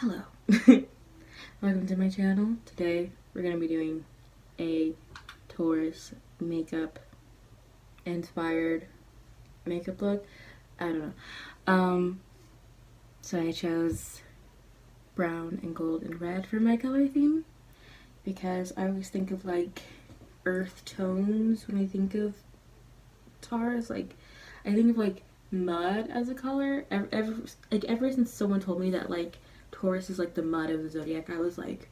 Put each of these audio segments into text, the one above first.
Hello. Welcome to my channel. Today we're going to be doing a Taurus makeup inspired makeup look. I don't know. So I chose brown and gold and red for my color theme because I always think of like earth tones when I think of Taurus. Like I think of like mud as a color. Ever since someone told me that like Taurus is like the mud of the zodiac, I was like,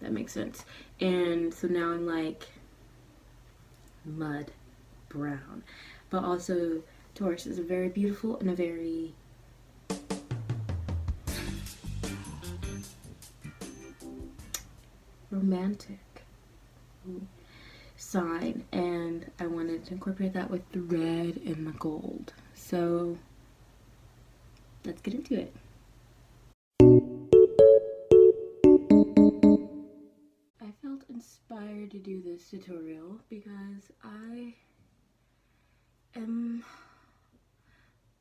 that makes sense. And so now I'm like mud brown. But also Taurus is a very beautiful and a very romantic sign, and I wanted to incorporate that with the red and the gold. So let's get into it. I felt inspired to do this tutorial because I am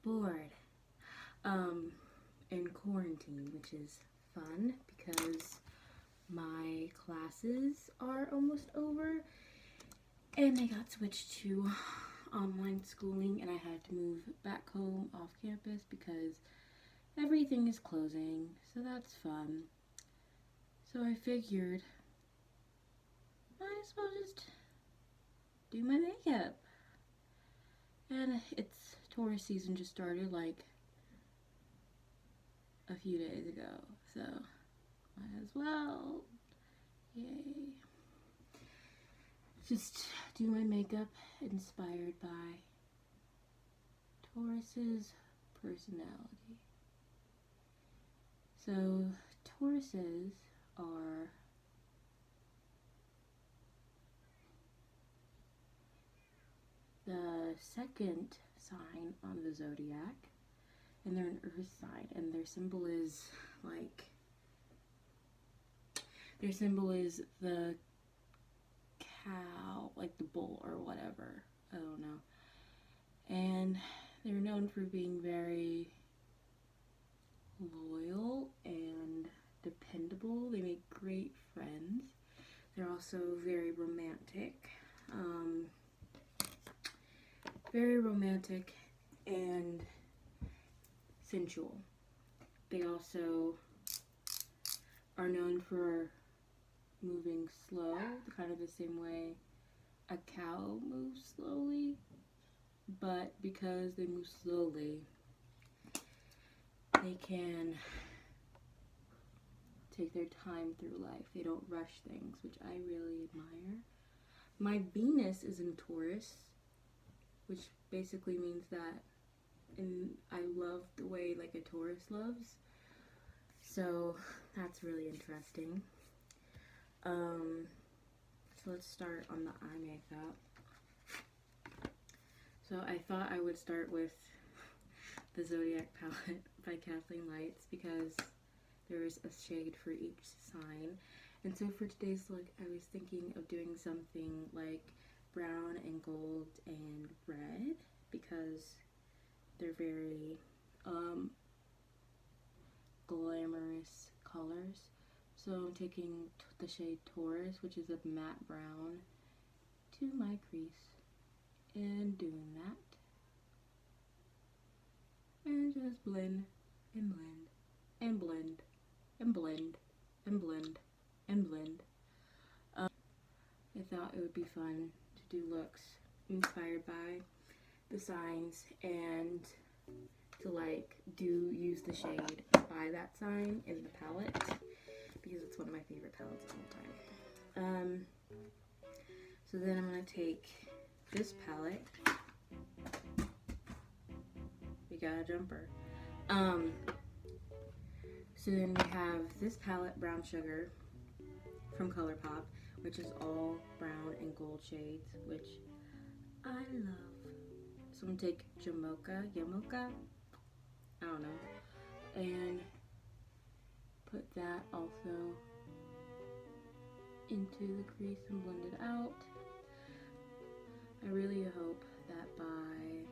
bored in quarantine, which is fun because my classes are almost over and they got switched to online schooling, and I had to move back home off campus because everything is closing, so that's fun. So I figured might as well just do my makeup. And it's Taurus season just started like a few days ago, so might as well. Yay. Just do my makeup inspired by Taurus's personality. So Tauruses are the second sign on the zodiac, and they're an earth sign, and their symbol is the cow, like the bull or whatever, I don't know. And they're known for being very loyal and dependable. They make great friends. They're also very romantic. Very romantic and sensual. They also are known for moving slow, kind of the same way a cow moves slowly, but because they move slowly, they can take their time through life. They don't rush things, which I really admire. My Venus is in Taurus, which basically means that I love the way like a Taurus loves. So that's really interesting. So let's start on the eye makeup. So I thought I would start with the Zodiac palette by Kathleen Lights because there's a shade for each sign. And so for today's look, I was thinking of doing something like brown and gold and red because they're very glamorous colors. So I'm taking the shade Taurus, which is a matte brown, to my crease and doing that. And just blend and blend and blend and blend and blend and blend. I thought it would be fun to do looks inspired by the signs and to like use the shade by that sign in the palette because it's one of my favorite palettes of all time. So then I'm going to take this palette. We got a jumper. So then we have this palette, Brown Sugar, from ColourPop, which is all brown and gold shades, which I love. So I'm going to take Yamoka, I don't know, and put that also into the crease and blend it out. I really hope that by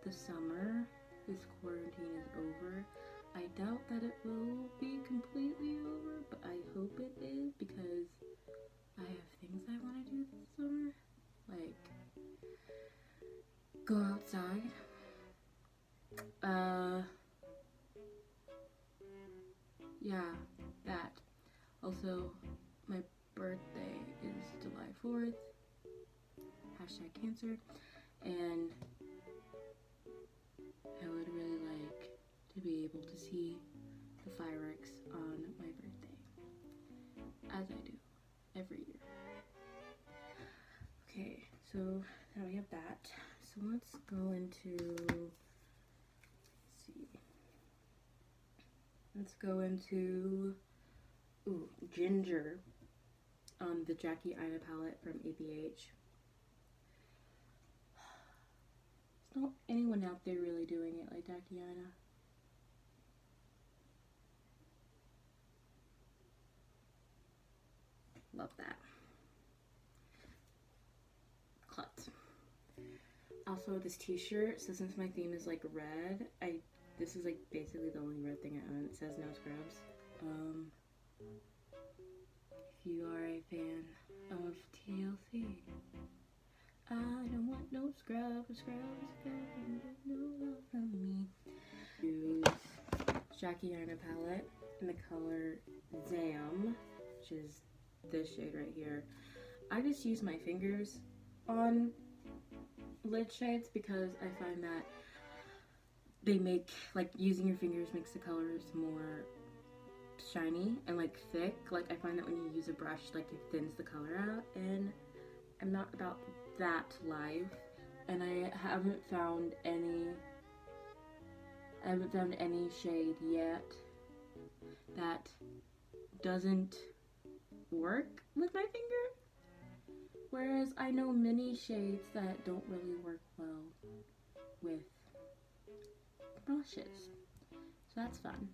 the summer this quarantine is over, I doubt that it will be completely over, but I hope it is because I have things I want to do this summer. Like, go outside. Yeah, that. Also, my birthday is July 4th. Hashtag cancer. And I would really like to be able to see the fireworks on my birthday, as I do every year. Okay, so now we have that. So let's go into, ginger on the Jackie Ina palette from ABH. There's not anyone out there really doing it like Jackie Ina. Love that. Klutz. Also, this t-shirt, so since my theme is like red, this is like basically the only red thing I own. It says no scrubs. If you are a fan of TLC, I don't want no scrubs, no love from me. Use Jackie Ina palette in the color Zam, which is this shade right here. I just use my fingers on lid shades because I find that they make, like, using your fingers makes the colors more shiny and like thick. Like, I find that when you use a brush, like, it thins the color out, and I'm not about that life. And I haven't found any shade yet that doesn't work with my finger, whereas I know many shades that don't really work well with brushes, so that's fun.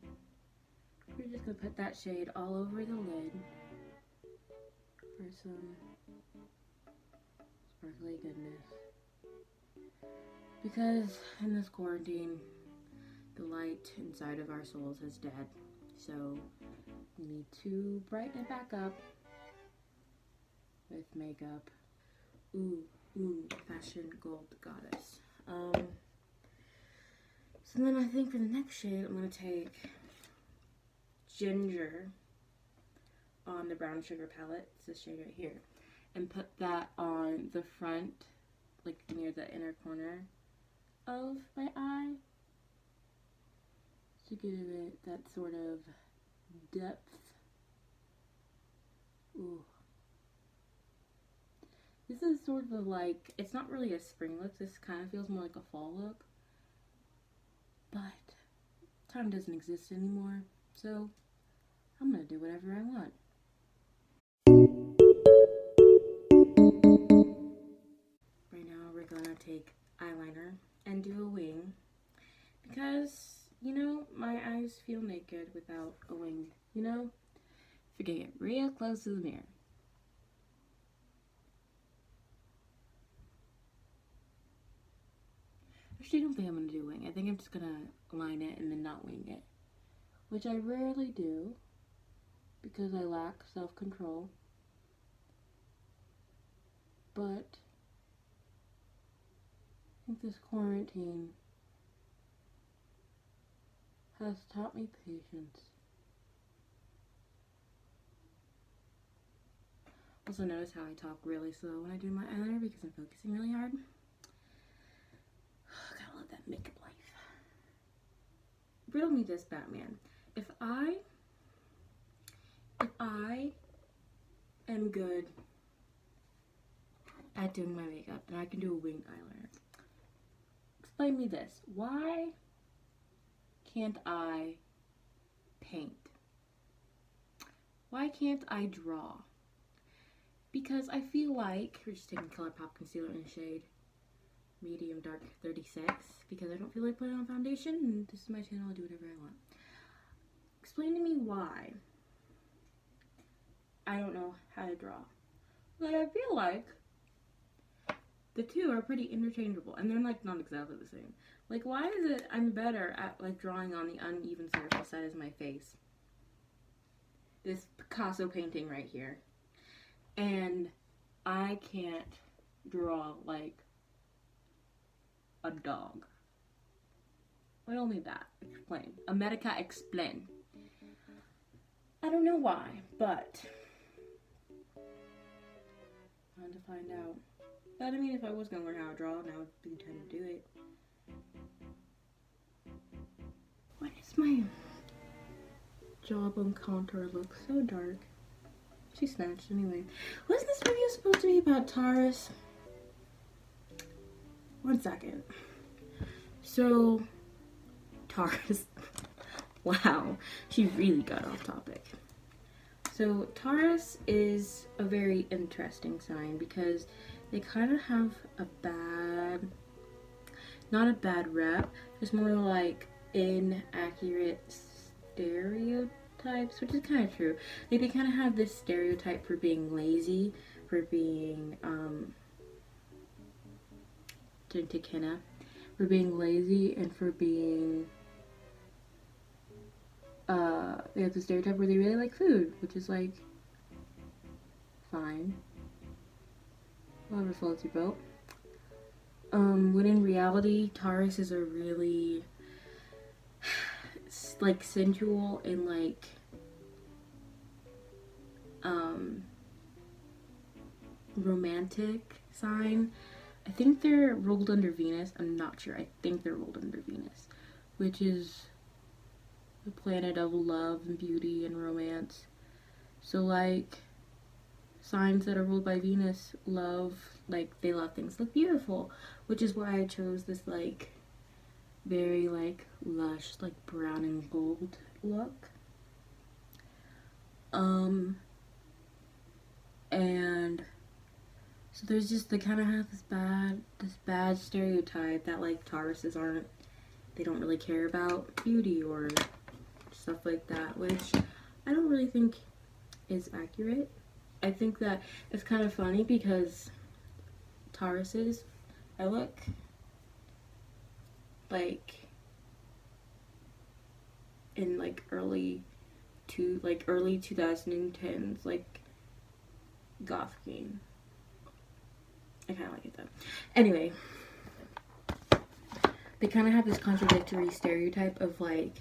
We're just gonna put that shade all over the lid for some sparkly goodness, because in this quarantine the light inside of our souls is dead, so we need to brighten it back up with makeup. Ooh, fashion gold goddess. So then I think for the next shade, I'm gonna take ginger on the brown sugar palette. It's this shade right here, and put that on the front, like near the inner corner of my eye, to give it that sort of depth. Ooh. This is sort of like, it's not really a spring look. This kind of feels more like a fall look. But time doesn't exist anymore, so I'm gonna do whatever I want. Right now we're gonna take eyeliner and do a wing, because, you know, my eyes feel naked without a wing, you know? If you're gonna get real close to the mirror. Actually, I don't think I'm gonna do a wing. I think I'm just gonna line it and then not wing it, which I rarely do because I lack self-control. But I think this quarantine has taught me patience. Also, notice how I talk really slow when I do my eyeliner because I'm focusing really hard. Gotta love that makeup life. Riddle me this, Batman. If I am good at doing my makeup and I can do a winged eyeliner, explain me this. Why can't I paint? Why can't I draw? Because I feel like, we're just taking ColourPop concealer in the shade medium dark 36, because I don't feel like putting on foundation, and this is my channel, I'll do whatever I want. Explain to me why I don't know how to draw. Like, I feel like the two are pretty interchangeable, and they're like not exactly the same, Like, why is it I'm better at like drawing on the uneven surface that is my face? This Picasso painting right here. And I can't draw like a dog. What only that? Explain. America, explain. I don't know why, but time to find out. But I mean, if I was gonna learn how to draw, now would be the time to do it. Why does my jawbone contour look so dark? She snatched anyway. Wasn't this video supposed to be about Taurus? 1 second. So, Taurus. Wow, she really got off topic. So, Taurus is a very interesting sign because they kind of have a bad, not a bad rep, just more like inaccurate stereotypes, which is kind of true. Like, they kind of have this stereotype for being lazy, for being, for being lazy, and for being, they have the stereotype where they really like food, which is like, fine. Whatever floats your boat. When in reality, Taurus is a really like sensual and like romantic sign. I think they're ruled under Venus. I'm not sure. I think they're ruled under Venus, which is the planet of love and beauty and romance. So like signs that are ruled by Venus love, like they love things look beautiful, which is why I chose this like very like lush like brown and gold look. And so there's just, they kind of have this bad stereotype that like Tauruses aren't, they don't really care about beauty or stuff like that, which I don't really think is accurate. I think that it's kind of funny because Tauruses, I look like in like early 2010s like goth queen. I kind of like it though. Anyway, they kind of have this contradictory stereotype of like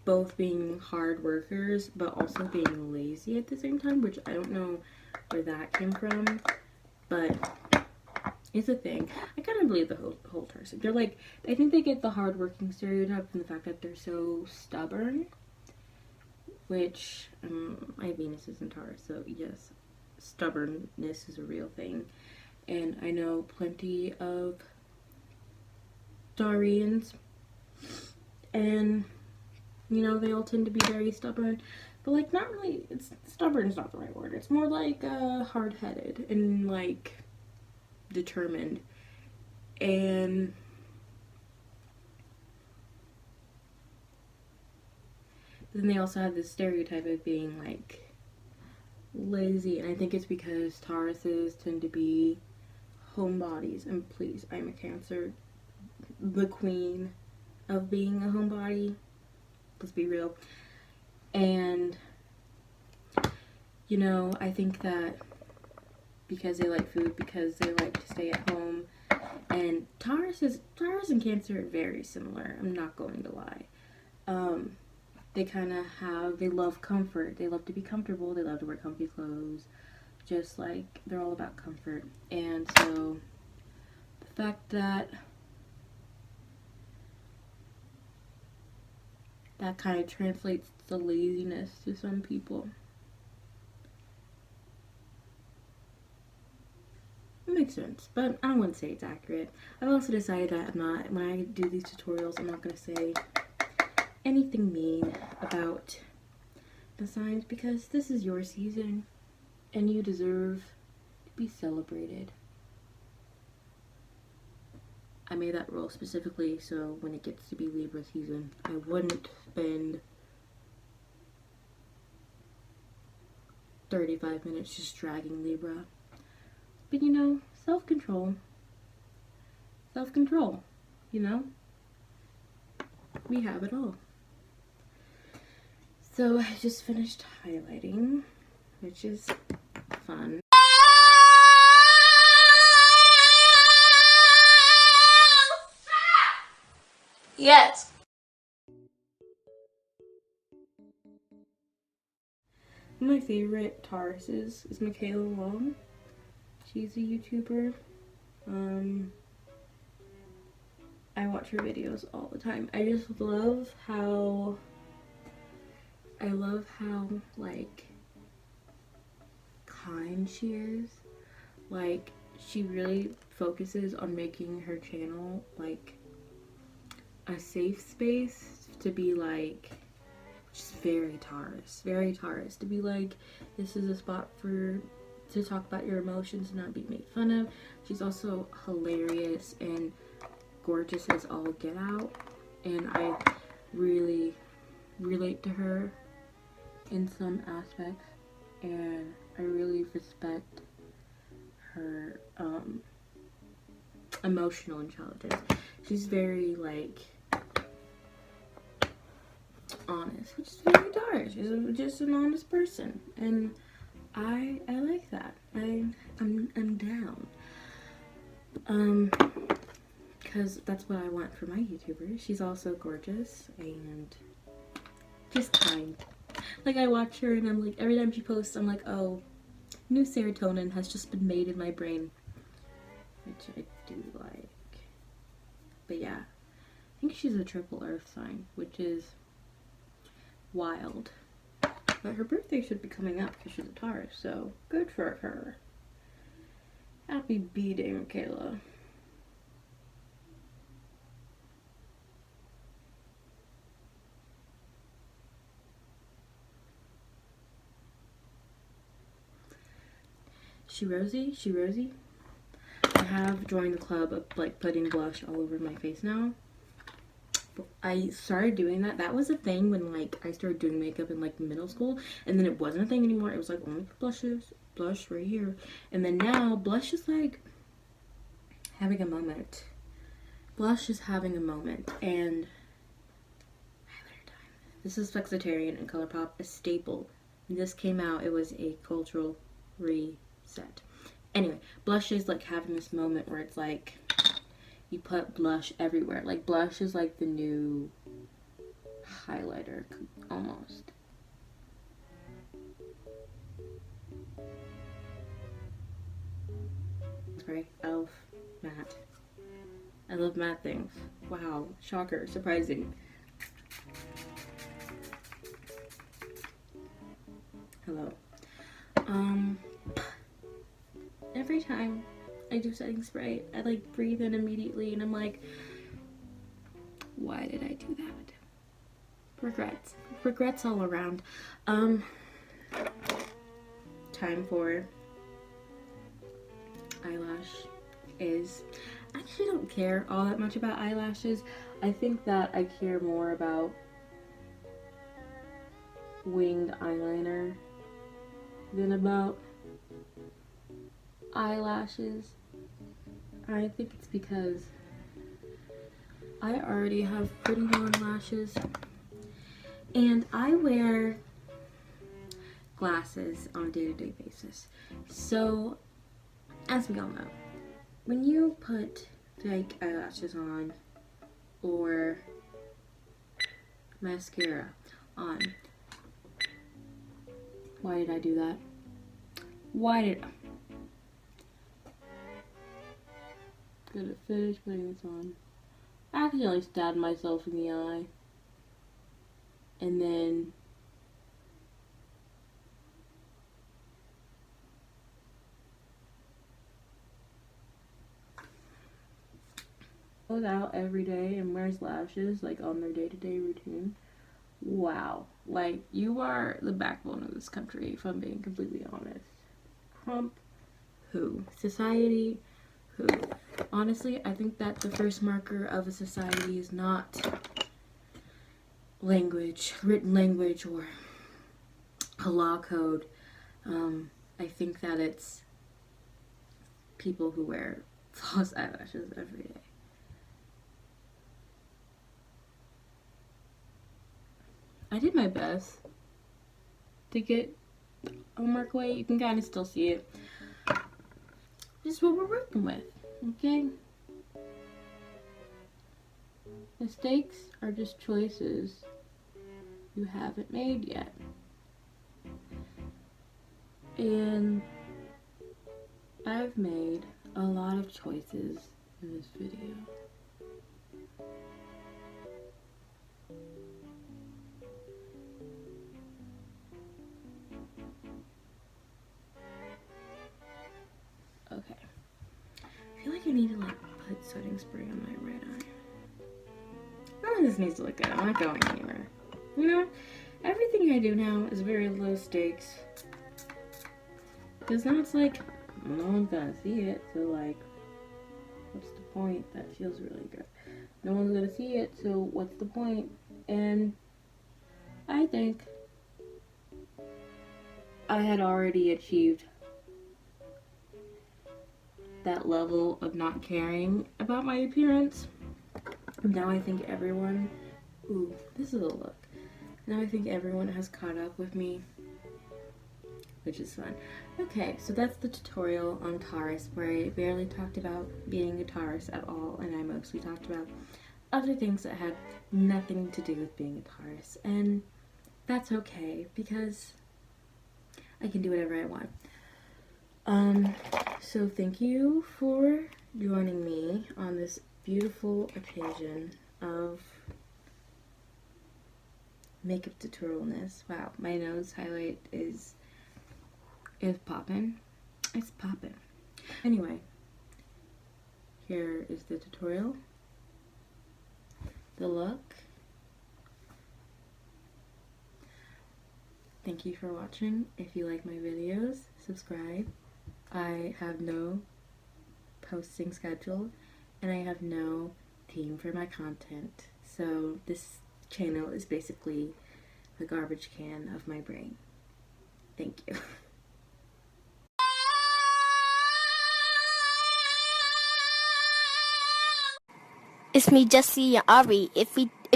both being hard workers but also being lazy at the same time, which I don't know where that came from, but it's a thing. I kind of believe the whole Taurus. They're like, I think they get the hardworking stereotype from the fact that they're so stubborn, which my Venus is in Taurus, so yes, stubbornness is a real thing. And I know plenty of Taurians, and you know, they all tend to be very stubborn, but like not really, it's stubborn is not the right word. It's more like hard-headed and like determined. And then they also have this stereotype of being like lazy, and I think it's because Tauruses tend to be homebodies. And please, I'm a Cancer, the queen of being a homebody. Let's be real. And you know, I think that because they like food, because they like to stay at home, and Taurus and Cancer are very similar. I'm not going to lie. They kind of have, they love comfort. They love to be comfortable. They love to wear comfy clothes. Just like, they're all about comfort. And so, the fact that that kind of translates to laziness to some people. It makes sense, but I wouldn't say it's accurate. I've also decided that when I do these tutorials, I'm not going to say anything mean about the signs, because this is your season and you deserve to be celebrated. I made that rule specifically so when it gets to be Libra season, I wouldn't spend 35 minutes just dragging Libra. But you know, self-control, you know? we have it all. So I just finished highlighting, which is fun. Yes. My favorite Taurus is Michaela Long. She's a YouTuber. I watch her videos all the time. I just love how like kind she is. Like, she really focuses on making her channel like a safe space to be like, just very Taurus, to be like, this is a spot to talk about your emotions and not be made fun of. She's also hilarious and gorgeous as all get out, and I really relate to her in some aspects, and I really respect her emotional intelligence. She's very like honest, which is very Taurus. She's just an honest person, and I like that. I'm down. Because that's what I want for my YouTuber. She's also gorgeous and just kind. Like, I watch her and I'm like, every time she posts, I'm like, oh, new serotonin has just been made in my brain, which I do like. But yeah, I think she's a triple earth sign, which is wild. But her birthday should be coming up because she's a Taurus, so good for her. Happy B-Day, Michaela. She Rosie. I have joined the club of like putting blush all over my face now. I started doing that. That was a thing when like I started doing makeup in like middle school, and then it wasn't a thing anymore. It was like only for blush right here. And then now blush is like having a moment. Blush is having a moment, and highlighter time. This is Flexitarian and ColourPop, a staple. When this came out, it was a cultural reset. Anyway, blush is like having this moment where it's like you put blush everywhere. Like, blush is like the new highlighter, almost. Sorry, e.l.f. matte. I love matte things. Wow, shocker, surprising. Hello. Every time I do setting spray, I like breathe in immediately, and I'm like, why did I do that? Regrets all around. Time for eyelash is, I actually don't care all that much about eyelashes. I think that I care more about winged eyeliner than about eyelashes. I think it's because I already have pretty long lashes, and I wear glasses on a day-to-day basis. So, as we all know, when you put fake eyelashes on or mascara on, why did I do that? Gonna finish putting this on. I accidentally stabbed myself in the eye. And then goes out every day and wears lashes like on their day-to-day routine. Wow. Like, you are the backbone of this country, if I'm being completely honest. Trump, who? Society, who? Honestly, I think that the first marker of a society is not language, written language, or a law code. I think that it's people who wear false eyelashes every day. I did my best to get homework away. You can kind of still see it. This is what we're working with, okay? Mistakes are just choices you haven't made yet. And I've made a lot of choices in this video. Okay. I feel like I need to put setting spray on my red eye. Oh, this needs to look good. I'm not going anywhere. You know, everything I do now is very low stakes. Because now it's like, no one's gonna see it, so like, what's the point? That feels really good. No one's gonna see it, so what's the point? And I think I had already achieved that level of not caring about my appearance. Now I think everyone, ooh, this is a look. Now I think everyone has caught up with me, which is fun. Okay, so that's the tutorial on Taurus, where I barely talked about being a Taurus at all, and I mostly talked about other things that had nothing to do with being a Taurus. And that's okay, because I can do whatever I want. So thank you for joining me on this beautiful occasion of makeup tutorialness. Wow, my nose highlight is popping. It's popping. Anyway, here is the tutorial, the look. Thank you for watching. If you like my videos, subscribe. I have no posting schedule, and I have no theme for my content. So this channel is basically the garbage can of my brain. Thank you. It's me, Jesse and Ari. If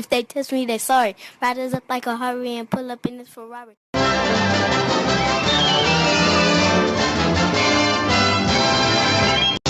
they test me, they sorry. Riders up like a hurry and pull up in this Ferrari.